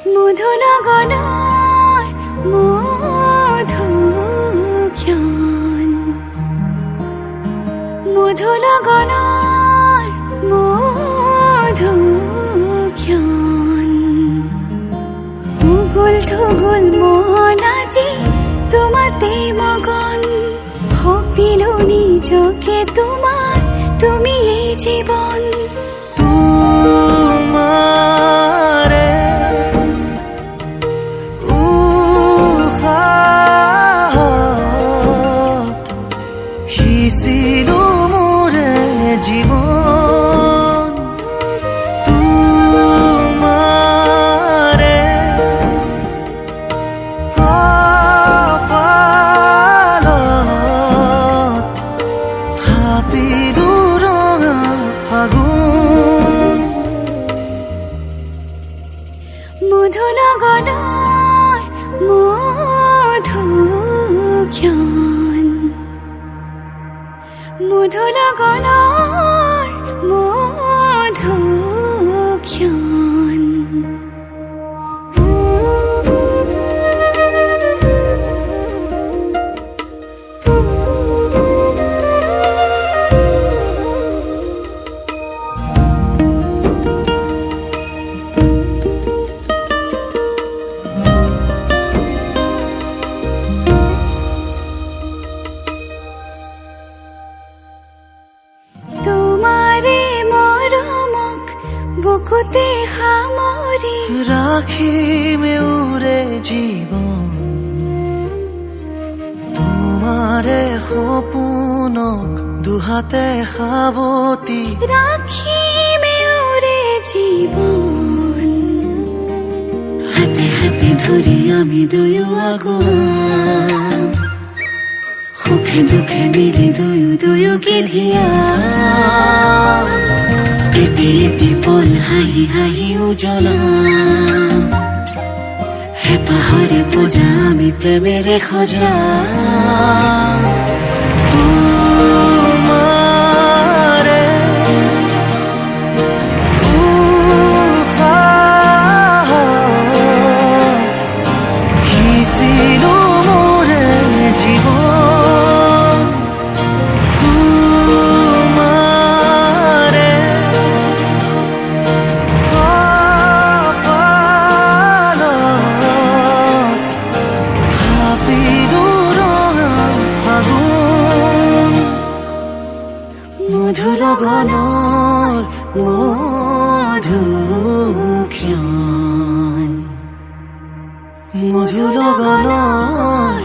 মধুনগৰৰ মধুক্ষণ মধুনগৰৰ মধুক্ষণ উগুল থুগুল মন আজি তোমাতে মগন সপিলো নিজকে তোমাৰ তুমি এই জীৱন তোমারে উহাত সিঁচিলো মোরে জীবন তোমারে কপালত ভাবিলো ৰঙা ফাগুন মধুনগৰৰ মধুক্ষণ মধুনগৰৰ মধুক্ষণ তোমাৰে মৰমক বুকুতে সামৰি রাখিমে উরে জীবন তোমারে সপোনক দুহাতে সাবতি ৰাখিমে ওৰে জীৱন হাতে হাতে ধৰি আমি দুয়ো আগুৱাম সুখে দুখে মিলি দুয়োকে ধিয়াম এটি এটি পল হাঁহি হাঁহি উজ্বলাম হেঁপাহৰে পূজা আমি প্ৰেমেৰে সজাম তোমারে উহাত সিঁচিলো মোরে জীবন তোমারে কপালত ভাবিলো ৰঙা ফাগুন মধুনগৰৰ মধুক্ষণ মধুনগৰৰ